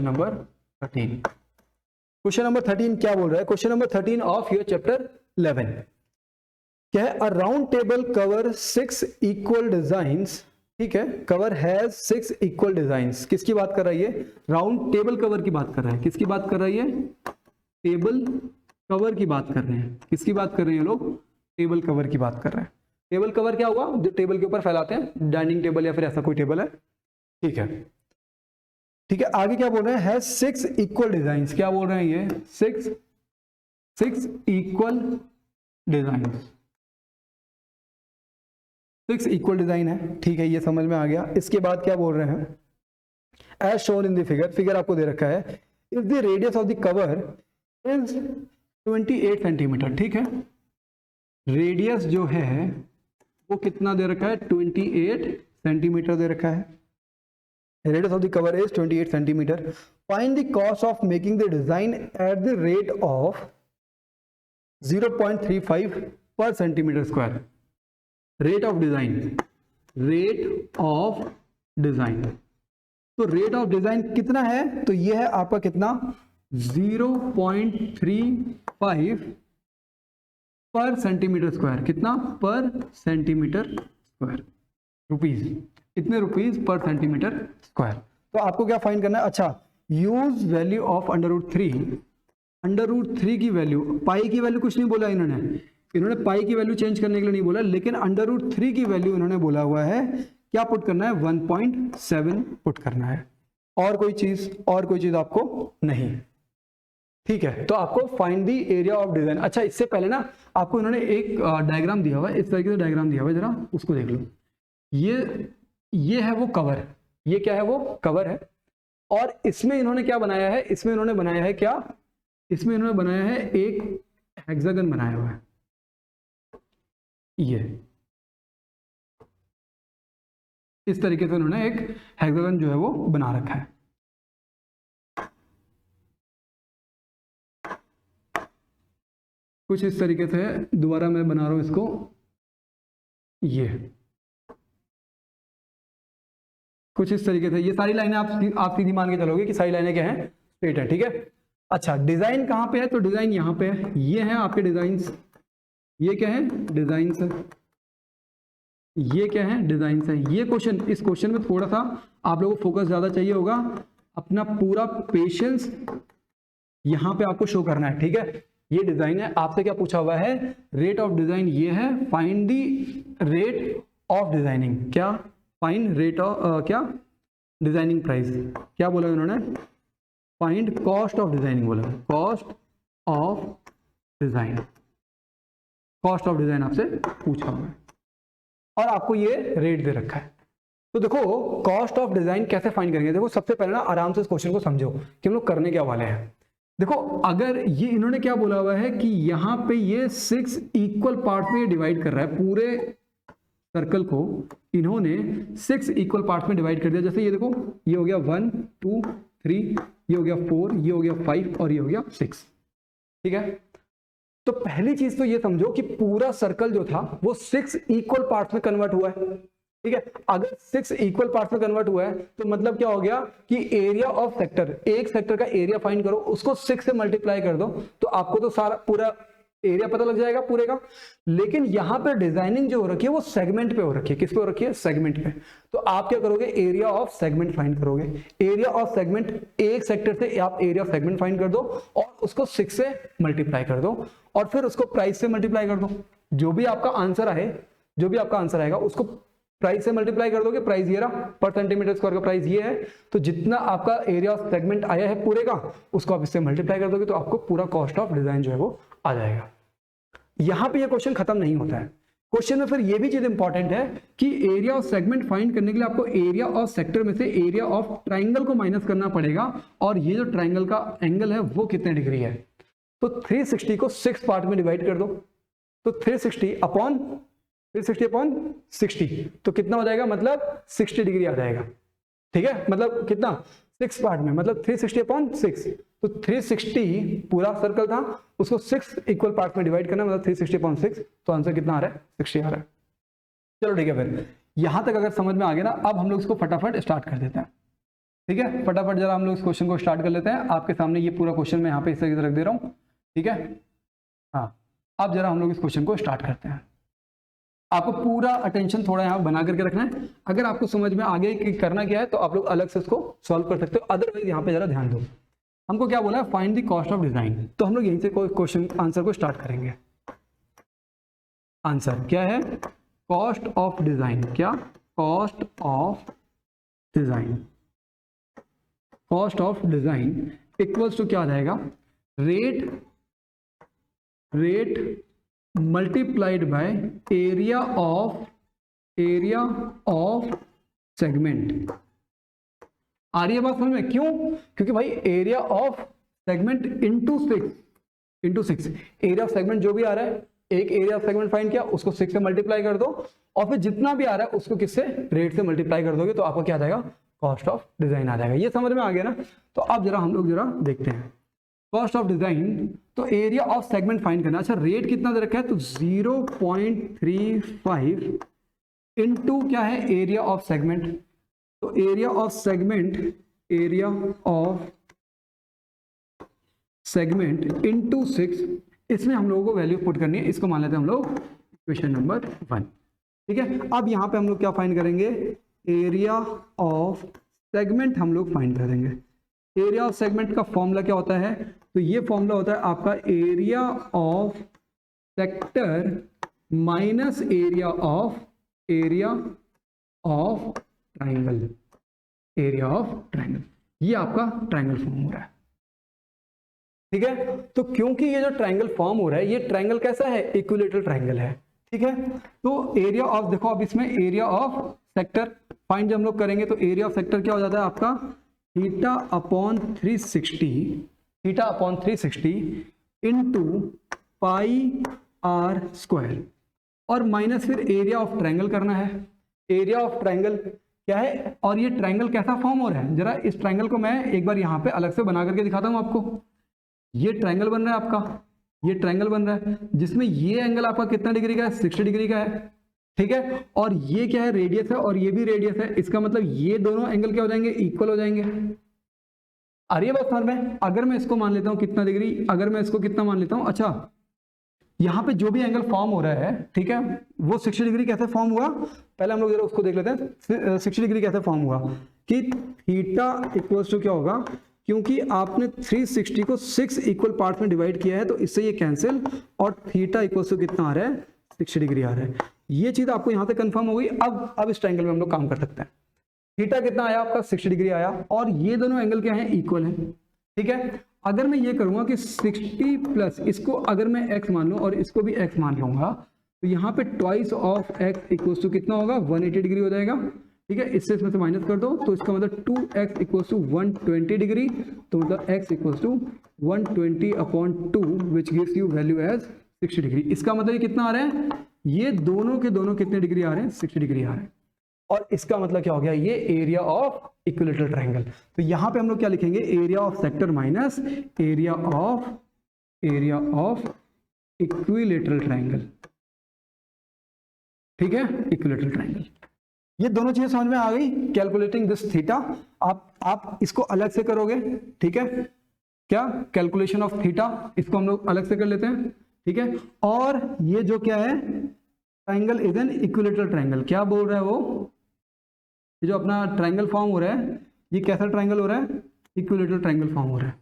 Number 13। Question number 13 क्या बोल रहा है? Question number 13 of your chapter 11 क्या है? अ round table cover 6 equal designs, ठीक है, कवर हैज 6 इक्वल डिजाइन्स। किसकी बात कर रहा है ये? राउंड टेबल कवर की बात कर रहा है। किसकी बात कर रहा है ये? टेबल कवर की बात कर रहे हैं। किसकी बात कर रहे हैं लोग? टेबल कवर की बात कर रहे हैं। टेबल कवर क्या हुआ? जो टेबल के ऊपर फैलाते हैं, डाइनिंग टेबल या फिर ऐसा कोई टेबल है, ठीक है। ठीक है, आगे क्या बोल रहे हैं? Has 6 equal designs. क्या बोल रहे हैं ये? 6 इक्वल डिजाइन्स, 6 इक्वल डिजाइन है, ठीक है, ये समझ में आ गया। इसके बाद क्या बोल रहे हैं? As shown in the figure, figure आपको दे रखा है, if the radius of the cover is 28 centimetre, ठीक है, रेडियस जो है वो कितना दे रखा है? 28 सेंटीमीटर दे रखा है। Radius of the cover is 28 centimetre. Find the cost of making the design at the rate of 0.35 पर centimetre square. Rate of design, rate of design, तो रेट ऑफ डिजाइन कितना है? तो ये है आपका कितना? 0.35 पर सेंटीमीटर स्क्वायर। कितना? पर सेंटीमीटर स्क्वायर, रुपीज। इतने रुपीज पर सेंटीमीटर स्क्वायर। तो आपको क्या फाइंड करना है? अच्छा, यूज वैल्यू ऑफ √3। √3 की वैल्यू, पाई की वैल्यू कुछ नहीं बोला इन्होंने पाई की वैल्यू चेंज करने के लिए नहीं बोला, लेकिन √3 की वैल्यू इन्होंने बोला हुआ है क्या पुट करना है? 1.7 पुट करना है। और कोई चीज आपको नहीं, ठीक है। तो आपको find the area of design. अच्छा, इससे पहले ना आपको इन्होंने एक डायग्राम दिया हुआ है, इस तरीके से डायग्राम दिया हुआ है, जरा उसको देख लो। ये है वो कवर, ये क्या है? वो कवर है। और इसमें इन्होंने क्या बनाया है? इसमें इन्होंने बनाया है क्या? इसमें इन्होंने बनाया है एक हेक्सागन बनाया हुआ है, ये इस तरीके से उन्होंने एक हेक्सागन जो है वो बना रखा है। कुछ इस तरीके से, दोबारा मैं बना रहा हूं इसको, ये कुछ इस तरीके से। ये सारी लाइनें आप सीधी मान के चलोगे कि सारी लाइनें क्या हैं? स्ट्रेट है, ठीक है। अच्छा, डिजाइन कहां पे है? तो डिजाइन यहां पे है। ये है आपके डिजाइन्स, ये क्या है? डिजाइन्स है। ये क्या है? डिजाइन्स है। ये क्वेश्चन, इस क्वेश्चन में थोड़ा सा आप लोगों को फोकस ज्यादा चाहिए होगा, अपना पूरा पेशेंस यहां पे आपको शो करना है, ठीक है। ये डिजाइन है, आपसे क्या पूछा हुआ है? रेट ऑफ डिजाइन ये है, find the rate of designing. क्या? फाइंड रेट ऑफ क्या? Designing price. क्या बोला उन्होंने? फाइंड कॉस्ट ऑफ डिजाइनिंग बोला, cost of design. Cost of design आपसे पूछा हुआ है और आपको ये रेट दे रखा है। तो देखो, कॉस्ट ऑफ डिजाइन कैसे फाइंड करेंगे? देखो, सबसे पहले ना आराम से इस क्वेश्चन को समझो कि हम लोग करने क्या वाले हैं। देखो, अगर ये इन्होंने क्या बोला हुआ है कि यहाँ पे ये 6 इक्वल पार्ट में डिवाइड कर रहा है, पूरे सर्कल को इन्होंने 6 इक्वल पार्ट में डिवाइड कर दिया। जैसे ये देखो, ये हो गया 1 2 3, ये हो गया 4, ये हो गया 5 और ये हो गया 6, ठीक है। तो पहली चीज तो ये समझो कि पूरा सर्कल जो था वो 6 इक्वल पार्ट्स में कन्वर्ट हुआ है, ठीक है। अगर 6 इक्वल पार्ट्स में कन्वर्ट हुआ है तो मतलब क्या हो गया कि एरिया ऑफ सेक्टर, एक सेक्टर का एरिया फाइंड करो, उसको 6 से मल्टीप्लाई कर दो तो आपको तो सारा पूरा एरिया पता लग जाएगा पूरे का। लेकिन यहां पर डिजाइनिंग जो हो रखी है वो सेगमेंट पे हो रखी है। किस पे हो रखी है? सेगमेंट पे। तो आप क्या करोगे? एरिया ऑफ सेगमेंट फाइंड करोगे। एरिया ऑफ सेगमेंट, एक सेक्टर से आप एरिया ऑफ सेगमेंट फाइंड कर दो और उसको 6 से मल्टीप्लाई कर दो और फिर उसको प्राइस से मल्टीप्लाई कर दो। जो भी आपका आंसर आएगा उसको प्राइस से मल्टीप्लाई कर दोगे। प्राइस ये रहा, पर सेंटीमीटर स्क्वायर का प्राइस ये है। तो जितना आपका एरिया ऑफ सेगमेंट आया है पूरे का, उसको आप इससे मल्टीप्लाई कर दोगे तो आपको पूरा कॉस्ट ऑफ डिजाइन जो है वो आ जाएगा। यहां पे ये क्वेश्चन खत्म नहीं होता है। क्वेश्चन में फिर ये भी चीज इंपॉर्टेंट है कि एरिया ऑफ सेगमेंट फाइंड करने के लिए आपको एरिया ऑफ सेक्टर में से एरिया ऑफ ट्राइंगल को माइनस करना पड़ेगा और ये जो ट्राइंगल का एंगल है वो कितने डिग्री है। तो 360 को 6 पार्ट में डिवाइड कर दो, तो 360 अपॉन 60 तो कितना हो जाएगा? मतलब 60 डिग्री आ जाएगा, ठीक है। मतलब कितना? 6 पार्ट में, मतलब 360 अपॉन 6। तो 360 पूरा सर्कल था, उसको 6 इक्वल पार्ट में डिवाइड करना, मतलब 360 अपॉन 6। तो आंसर कितना आ रहा है? 60 आ रहा है। चलो ठीक है, फिर यहां तक अगर समझ में आ गया ना, अब हम लोग इसको फटाफट स्टार्ट कर देते हैं। ठीक है, फटाफट जरा हम लोग इस क्वेश्चन को स्टार्ट कर लेते हैं। आपके सामने ये पूरा क्वेश्चन मैं यहाँ पे इस तरीके से रख दे रहा हूँ, ठीक है। हाँ, अब जरा हम लोग इस क्वेश्चन को स्टार्ट करते हैं। आपको पूरा अटेंशन थोड़ा यहाँ बना करके रखना है। अगर आपको समझ में आगे कि करना क्या है तो आप लोग अलग से इसको सॉल्व कर सकते हो, अदरवाइज यहाँ पे जरा ध्यान दो। हमको क्या बोला है, find the cost of design. तो हम लोग यहीं से कोई क्वेश्चन आंसर को स्टार्ट करेंगे। आंसर क्या है, कॉस्ट ऑफ डिजाइन। क्या, cost of design. Cost of design equals to क्या आ जाएगा, rate multiplied by area of segment. आ रही है बात समझ में? क्यों? क्योंकि भाई area of segment into six, area of segment जो भी आ रहा है, एक एरिया ऑफ सेगमेंट फाइंड किया, उसको 6 से मल्टीप्लाई कर दो, और फिर जितना भी आ रहा है उसको किससे, रेट से मल्टीप्लाई कर दोगे, तो आपको क्या आ जाएगा, कॉस्ट ऑफ डिजाइन आ जाएगा। ये समझ में आ गया ना? तो अब जरा हम लोग जरा देखते हैं कॉस्ट ऑफ डिजाइन। तो एरिया ऑफ सेगमेंट फाइंड करना। अच्छा, रेट कितना दे रखा है, तो 0.35 इंटू क्या है, एरिया ऑफ सेगमेंट। तो एरिया ऑफ सेगमेंट इंटू 6, इसमें हम लोगों को वैल्यू पुट करनी है। इसको मान लेते हैं हम लोग इक्वेशन नंबर 1, ठीक है। अब यहाँ पे हम लोग क्या फाइंड करेंगे, एरिया ऑफ सेगमेंट हम लोग फाइंड करेंगे। एरिया ऑफ सेगमेंट का फॉर्मूला क्या होता है, तो ये फॉर्मूला होता है आपका area of sector minus area of triangle. Area of triangle, ये आपका ट्राइंगल फॉर्म हो रहा है, ठीक है। तो क्योंकि ये जो ट्राइंगल फॉर्म हो रहा है, ये ट्राइंगल कैसा है, इक्विलेटरल ट्राइंगल है, ठीक है। तो एरिया ऑफ, देखो अब इसमें एरिया ऑफ सेक्टर फाइंड जब हम लोग करेंगे, तो एरिया ऑफ सेक्टर क्या हो जाता है आपका, theta upon 360 into pi r square, और माइनस फिर एरिया ऑफ ट्राइंगल करना है। एरिया ऑफ ट्राइंगल क्या है, और ये ट्राइंगल कैसा फॉर्म हो रहा है, जरा इस ट्राइंगल को मैं एक बार यहाँ पे अलग से बना करके दिखाता हूँ आपको। ये ट्राइंगल बन रहा है आपका, ये ट्राइंगल बन रहा है जिसमें ये एंगल आपका कितना डिग्री का है, 60 डिग्री का है, ठीक है। और ये क्या है, रेडियस है, और ये भी रेडियस है। इसका मतलब ये दोनों एंगल क्या हो जाएंगे, इक्वल हो जाएंगे। आ रही है बात समझ में? अगर मैं इसको मान लेता हूं कितना डिग्री, अगर मैं इसको कितना मान लेता हूं, अच्छा यहाँ पे जो भी एंगल फॉर्म हो रहा है, ठीक है, वो 60 डिग्री कैसे फॉर्म हुआ, पहले हम लोग जरा उसको देख लेते हैं। 60 डिग्री कैसे फॉर्म हुआ कि थीटा इक्वल्स टू क्या होगा, क्योंकि आपने 360 को 6 इक्वल पार्ट में डिवाइड किया है, तो इससे ये कैंसिल, और थीटा इक्वल्स टू कितना आ रहा है, 60 डिग्री आ रहा है। ये चीज आपको यहाँ से कंफर्म हो गई। अब इस ट्रायंगल में हम लोग काम कर सकते हैं। थीटा कितना आया आपका, 60 डिग्री आया, और ये दोनों एंगल क्या है, इक्वल है, ठीक है। अगर मैं ये करूंगा कि 60 प्लस इसको अगर मैं x मान लूं और इसको भी x मान लूंगा, तो यहाँ पे twice of x equals to कितना होगा, 180 डिग्री हो जाएगा, ठीक है। इससे इसमें से माइनस कर दो, तो इसका मतलब 2x इक्वल्स टू 120 डिग्री, तो मतलब x equals to 120/2 which gives you value as 60 degree. इसका मतलब ये कितना आ रहा है, ये दोनों के दोनों कितने डिग्री आ रहे हैं, 60 डिग्री आ रहे हैं। और इसका मतलब क्या हो गया, ये एरिया ऑफ इक्विलेटरल ट्रायंगल। तो यहां पे हम लोग क्या लिखेंगे, area of sector minus area of equilateral triangle, ठीक है, इक्विलेटरल ट्रायंगल। ये दोनों चीजें समझ में आ गई। कैलकुलेटिंग दिस थीटा, आप इसको अलग से करोगे, ठीक है, क्या कैलकुलेशन ऑफ थीटा, इसको हम लोग अलग से कर लेते हैं, ठीक है। और ये जो क्या है, triangle is an equilateral triangle. क्या बोल रहा है वो, ये जो अपना ट्रायंगल फॉर्म हो रहा है, ये कैसा ट्रायंगल हो रहा है, इक्विलेटरल ट्रायंगल फॉर्म हो रहा है।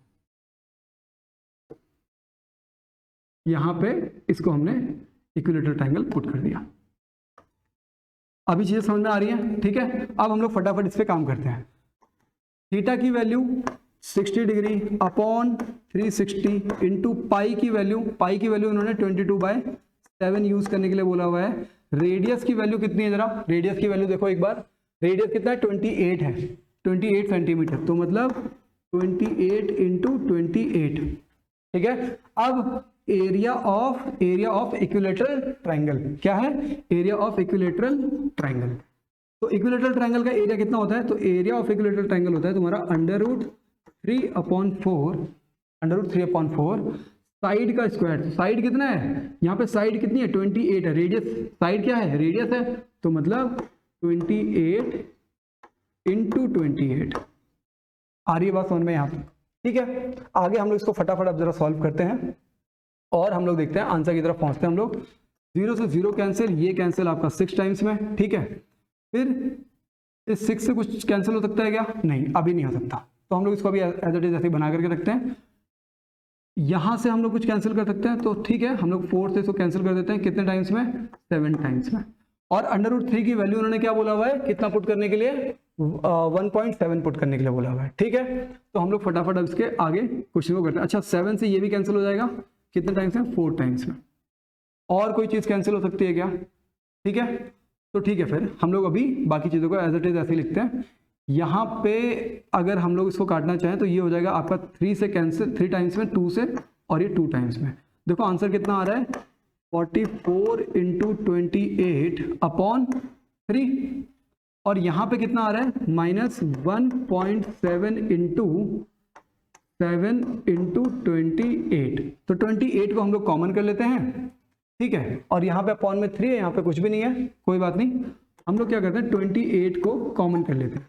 यहां पे इसको हमने इक्विलेटरल ट्रायंगल पुट कर दिया। अभी चीजें समझ में आ रही हैं, ठीक है। अब हम लोग फटाफट इस पे काम करते हैं। थीटा की वैल्यू 60 डिग्री अपॉन 360 इंटू पाई की वैल्यू उन्होंने 22/7 यूज करने के लिए बोला हुआ है। रेडियस की वैल्यू कितनी है, जरा रेडियस की वैल्यू देखो एक बार, रेडियस कितना है, 28 है, 28 सेंटीमीटर, तो मतलब 28 इंटू 28, ठीक है। अब एरिया ऑफ इक्विलेटरल ट्रायंगल क्या है, एरिया ऑफ इक्विलेटरल ट्रायंगल। तो इक्विलेटरल ट्रायंगल का एरिया कितना होता है, तो एरिया ऑफ इक्विलेटरल ट्रायंगल होता है तुम्हारा √3/4 साइड का स्क्वायर। साइड कितना है, यहाँ पे साइड कितनी है, 28 है, रेडियस साइड क्या है, रेडियस है, तो मतलब 28 इंटू 28, आ रही है बात समझ में यहाँ पे? ठीक है, आगे हम लोग इसको फटाफट अब जरा सॉल्व करते हैं और हम लोग देखते हैं आंसर की तरफ पहुंचते हैं हम लोग। 0 से 0 कैंसिल, ये कैंसिल आपका 6 टाइम्स में, ठीक है। फिर इस 6 से कुछ कैंसिल हो सकता है क्या? नहीं, अभी नहीं हो सकता, तो हम लोग इसको अभी एज इट इज ऐसे बना करके रखते हैं। यहां से हम लोग कुछ कैंसिल कर सकते हैं, तो ठीक है, हम लोग 4 से इसको कैंसिल कर देते हैं, कितने टाइम्स में? 7 टाइम्स में। और √3 की वैल्यू उन्होंने क्या बोला हुआ है, कितना पुट करने के लिए? 1.7 पुट करने के लिए बोला हुआ है, ठीक है। तो हम लोग फटाफट अब इसके आगे क्वेश्चन को करते हैं। अच्छा, 7 से ये भी कैंसिल हो जाएगा, कितने टाइम्स में? 4 टाइम्स में। और कोई चीज कैंसिल हो सकती है क्या? ठीक है, तो ठीक है, फिर हम लोग अभी बाकी चीजों को एज इट इज ऐसे ही लिखते हैं। यहाँ पे अगर हम लोग इसको काटना चाहें तो ये हो जाएगा आपका 3 से कैंसिल, 3 टाइम्स में, 2 से, और ये 2 टाइम्स में। देखो आंसर कितना आ रहा है, 44 × 28 अपॉन 3, और यहाँ पे कितना आ रहा है? -1.7 × 7 × 28। तो 28 को हम लोग कॉमन कर लेते हैं, ठीक है, और यहाँ पे अपॉन में 3 है, यहाँ पे कुछ भी नहीं है, कोई बात नहीं। हम लोग क्या करते हैं, 28 को कॉमन कर लेते हैं।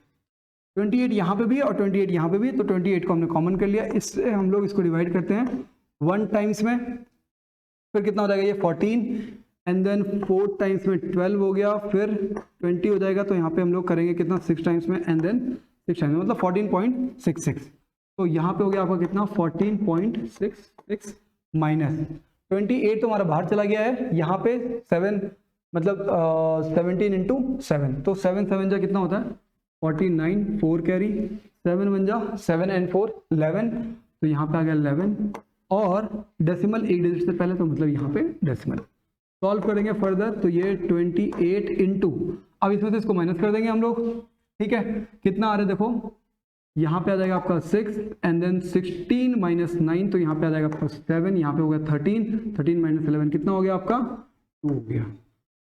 28 यहाँ पे भी है और 28 यहाँ पे भी है, तो 28 को हमने कॉमन कर लिया। इससे हम लोग इसको डिवाइड करते हैं 1 टाइम्स में, फिर कितना हो जाएगा ये 14, एंड देन 4 टाइम्स में 12 हो गया, फिर 20 हो जाएगा। तो यहाँ पे हम लोग करेंगे कितना, 6 टाइम्स में, एंड देन 6 टाइम्स में, मतलब 14.66। तो यहाँ पे हो गया आपका कितना, 14.66 माइनस 28 तो हमारा बाहर चला गया है, यहाँ पे 7 मतलब 17 × 7, तो 7 7 जा कितना होता है, 49, 4 कैरी, 7 1 जा 7 and 4 11, तो यहाँ पे आ गया 11, और डेसिमल एक डिजिट से पहले, तो मतलब यहाँ पे डेसिमल। सॉल्व करेंगे फर्दर, तो ये 28 × अब इसमें से इसको माइनस कर देंगे हम लोग, ठीक है। कितना आ रहा है देखो, यहाँ पे आ जाएगा आपका 6, एंड देन 16 - 9, तो यहाँ पे आ जाएगा आपका 7, यहाँ पे हो गया 13, 13 - 11 कितना हो गया आपका, 2 हो गया,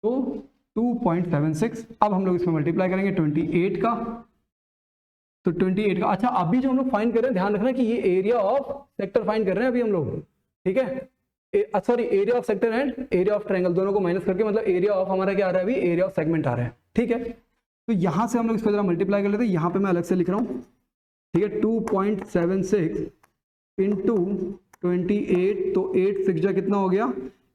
तो 2.76। अब हम लोग इसमें मल्टीप्लाई करेंगे 28 का, तो 28 का। अच्छा, अभी जो हम लोग फाइंड कर रहे हैं, ध्यान रखना कि ये एरिया ऑफ सेक्टर फाइंड कर रहे हैं अभी हम लोग, ठीक है, sorry, area of sector and area of triangle दोनों को माइनस करके, मतलब एरिया ऑफ हमारा क्या आ रहा है अभी, एरिया ऑफ सेगमेंट आ रहा है, ठीक है। तो यहां से हम लोग इसको जरा मल्टीप्लाई कर लेते हैं, यहाँ पे मैं अलग से लिख रहा हूँ, ठीक है, 2.76 × 28, तो 8 6 जा कितना हो गया,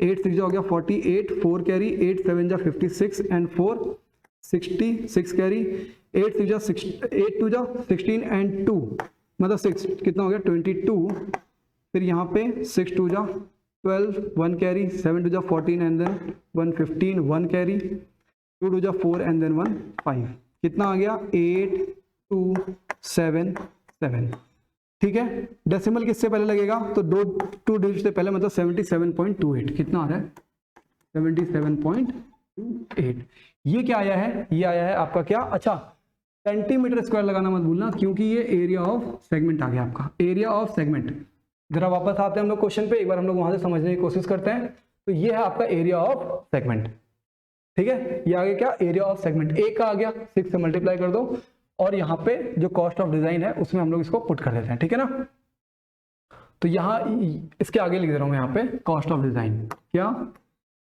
8 6 जा हो गया 48, 4 कैरी, 8 7 जा 56, एंड 4 66 कैरी, 8 6 जा 8 2 जा 16, एंड 2 मतलब 6 कितना हो गया 22, फिर यहाँ पे 6 2 जा 12, 1 कैरी, 7 2 जा 14, एंड देन 1 15, 1 कैरी, 2 2 जा 4, एंड देन 1 5, कितना आ गया 8 2 7 7, ठीक है। डेसिमल किससे पहले लगेगा, तो 2 डिजिट से पहले, मतलब 77.28, कितना आ रहा है 77.28। ये क्या आया है, ये आया है आपका क्या, अच्छा, सेंटीमीटर स्क्वायर लगाना मत भूलना, क्योंकि ये एरिया ऑफ सेगमेंट आ गया आपका, एरिया ऑफ सेगमेंट। जरा वापस आते हैं हम लोग क्वेश्चन पे, एक बार हम लोग वहां से समझने की कोशिश करते हैं। तो ये है आपका एरिया ऑफ सेगमेंट, ठीक है, ये आ गया क्या, एरिया ऑफ सेगमेंट। एक का आ गया, 6 से मल्टीप्लाई कर दो, और यहाँ पे जो कॉस्ट ऑफ डिजाइन है उसमें हम लोग इसको पुट कर देते हैं, ठीक है ना। तो यहाँ इसके आगे लिख दे रहा हूँ मैं यहाँ पे कॉस्ट ऑफ डिजाइन, क्या,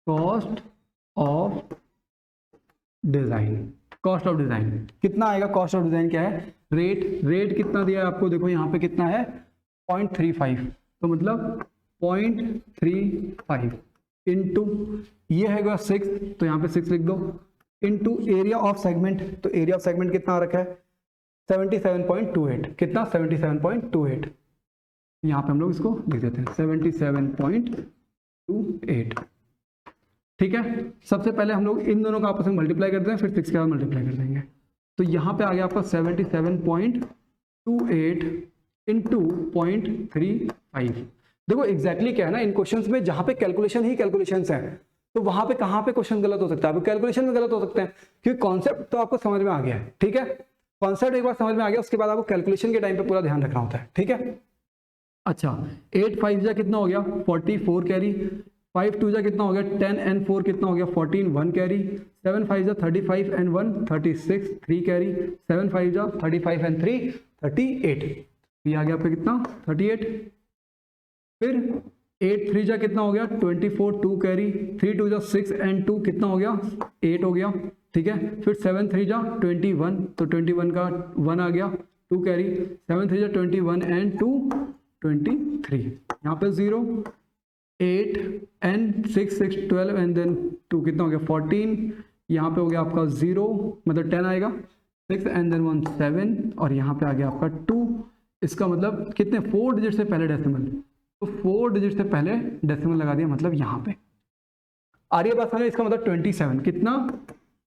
cost of design, cost of design कितना आएगा, कॉस्ट ऑफ डिजाइन क्या है, रेट कितना दिया है आपको, देखो यहाँ पे कितना है 0.35, तो मतलब 0.35 इंटू ये है 6, तो यहाँ पे 6 लिख दो, इंटू एरिया ऑफ सेगमेंट, तो एरिया ऑफ सेगमेंट कितना आ रखा है 77.28, कितना 77.28, यहाँ पे हम लोग इसको लिख देते हैं 77.28, ठीक है। सबसे पहले हम लोग इन दोनों का आपस में मल्टीप्लाई करते हैं, फिर 6 के बाद मल्टीप्लाई कर देंगे, तो यहाँ पे आ गया आपका 77.28 इंटू 0.35। देखो एग्जैक्टली क्या है ना, इन क्वेश्चंस में जहां पे कैलकुलेशन ही कैलकुलेशंस हैं, तो वहां पे कहां पे क्वेश्चन गलत हो सकता है, कैलकुलेशन में गलत हो सकते हैं, क्योंकि कॉन्सेप्ट तो आपको समझ में आ गया है, ठीक है, कॉन्सेप्ट एक बार समझ में आ गया, उसके बाद आपको कैलकुलेशन के टाइम पे पूरा ध्यान रखना होता है, ठीक है। अच्छा, 8 5 जा कितना हो गया 44 कैरी, 5 2 जा कितना हो गया 10 and 4 कितना हो गया 14, 1 कैरी, 7 5 जा 35 and 1 36, 3 कैरी, 7 5 जा 35 and 3 38, ये आ गया आपका कितना 38। फिर 8 3 जा कितना हो गया 24, 2 कैरी, 3 2 जा 6 and 2 कितना हो गया 8 हो गया, ठीक है। फिर 7 3 जा 21, तो 21 का 1 आ गया, 2 कैरी, 7 3 21 एंड 2 23, यहाँ पे 0, 8 एंड 6 6 12 एंड देन 2 कितना हो गया 14, यहाँ पे हो गया आपका 0 मतलब 10 आएगा, 6 एंड देन 1 7 और यहाँ पे आ गया आपका 2। इसका मतलब कितने 4 डिजिट से पहले डेसिमल, तो 4 डिजिट से पहले डेसिमल लगा दिया, मतलब यहाँ पे आ रही है बात समझ। इसका मतलब 27 कितना,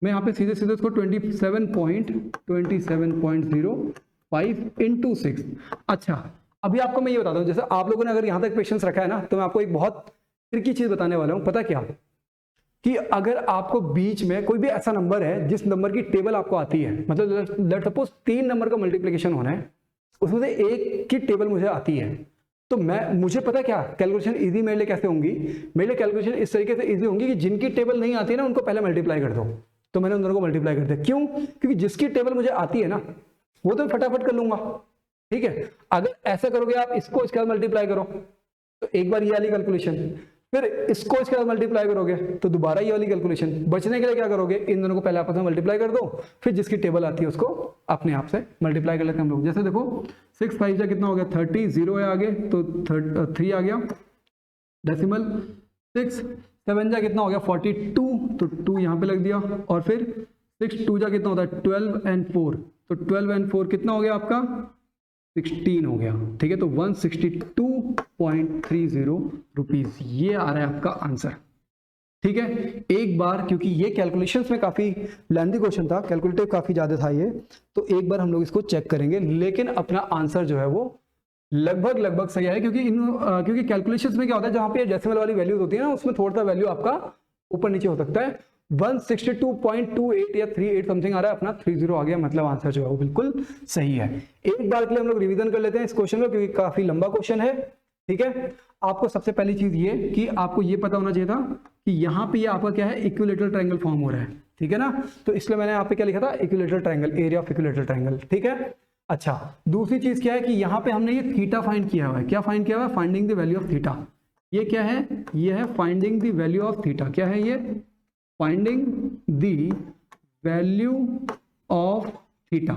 मैं यहाँ पे सीधे सीधे इसको 27.05 इंटू 6। अच्छा अभी आपको मैं ये बताता हूँ, जैसे आप लोगों ने अगर यहाँ तक पेशेंस रखा है ना, तो मैं आपको एक बहुत ट्रिकी चीज बताने वाला हूँ। पता क्या, कि अगर आपको बीच में कोई भी ऐसा नंबर है जिस नंबर की टेबल आपको आती है, मतलब लेट्स सपोज 3 नंबर का मल्टीप्लिकेशन होना है, उसमें से एक की टेबल मुझे आती है, तो मुझे पता क्या कैलकुलेशन इजी मेरे लिए कैसे होंगी, मेरे लिए कैलकुलेशन इस तरीके से इजी होंगी कि जिनकी टेबल नहीं आती है ना उनको पहले मल्टीप्लाई कर दो। तो मैंने उन दोनों को मल्टीप्लाई कर दिया, क्यों, क्योंकि जिसकी टेबल मुझे आती है ना वो तो फटाफट कर लूंगा, ठीक है। अगर ऐसा करोगे आप, इसको इसके साथ मल्टीप्लाई करो तो एक बार ये वाली कैलकुलेशन, फिर इसको इसके साथ मल्टीप्लाई करोगे तो दोबारा ये वाली कैलकुलेशन। बचने के लिए क्या करोगे, इन दोनों को पहले आपस में मल्टीप्लाई कर दो, फिर जिसकी टेबल आती है उसको अपने आप से मल्टीप्लाई कर लेते हैं हम लोग। जैसे देखो 6 5 कितना हो गया 30, 0 है आगे तो 3 आ गया डेसिमल, 6 7 जा कितना हो गया 42, तो 2 यहाँ पे लग दिया, और फिर 6 2 जा कितना होता है 12 एंड 4, तो 12 एंड 4 कितना हो गया आपका 16 हो गया, ठीक है। तो 162.30 रुपीज ये आ रहा है आपका आंसर, ठीक है। एक बार, क्योंकि ये कैलकुलेशंस में काफी लेंथी क्वेश्चन था, कैलकुलेटिव काफी ज्यादा था ये, तो एक बार हम लोग इसको चेक करेंगे, लेकिन अपना आंसर जो है वो लगभग सही है, क्योंकि कैलकुलेशंस में क्या होता है, जहां पे डेसिमल वाली वैल्यूज होती है ना, उसमें थोड़ा सा वैल्यू आपका ऊपर नीचे हो सकता है। 162.28 या 38 समथिंग आ रहा है, अपना 30 आ गया, मतलब आंसर जो है वो बिल्कुल सही है। एक बार के लिए हम लोग रिवीजन कर लेते हैं इस क्वेश्चन को, क्योंकि काफी लंबा क्वेश्चन है, ठीक है। आपको सबसे पहली चीज ये कि आपको ये पता होना चाहिए था कि यहाँ पे ये आपका क्या है इक्विलेटरल ट्रायंगल फॉर्म हो रहा है, ठीक है ना। तो इसलिए मैंने यहाँ पे क्या लिखा था equilateral triangle, area of equilateral triangle, ठीक है। अच्छा दूसरी चीज क्या है कि यहाँ पे हमने ये थीटा फाइंड किया हुआ है, क्या फाइंड किया हुआ है, finding the value of theta. ये क्या है, ये है finding the value of theta, क्या है ये finding the value of theta,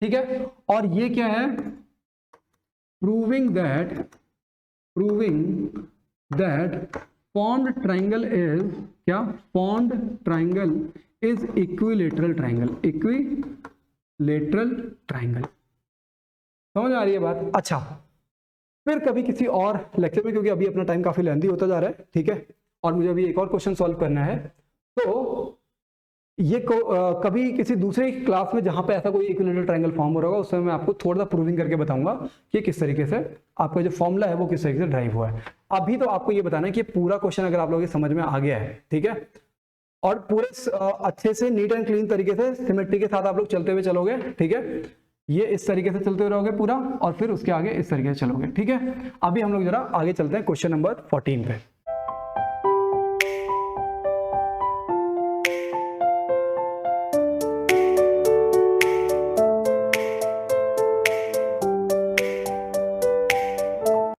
ठीक है। और ये क्या है proving that formed triangle is क्या, formed triangle is equilateral triangle। समझ आ रही है बात। अच्छा फिर कभी किसी और लेक्चर में, क्योंकि अभी अपना टाइम काफी लेंथी होता जा रहा है, ठीक है, और मुझे अभी एक और क्वेश्चन सॉल्व करना है, तो ये कभी किसी दूसरे क्लास में जहां पे ऐसा कोई इक्विलेटरल ट्रायंगल फॉर्म हो रहा होगा, उसमें मैं आपको थोड़ा सा प्रूविंग करके बताऊंगा कि किस तरीके से आपका जो फॉर्मूला है वो किस तरीके से ड्राइव हुआ है। अभी तो आपको ये बताना है कि पूरा क्वेश्चन अगर आप लोगों के समझ में आ गया है, ठीक है, और पूरे अच्छे से नीट एंड क्लीन तरीके से सिमेट्री के साथ आप लोग चलते हुए चलोगे, ठीक है, ये इस तरीके से चलते हुए रहोगे पूरा, और फिर उसके आगे इस तरीके से चलोगे, ठीक है। अभी हम लोग जरा आगे चलते हैं क्वेश्चन नंबर 14 पे।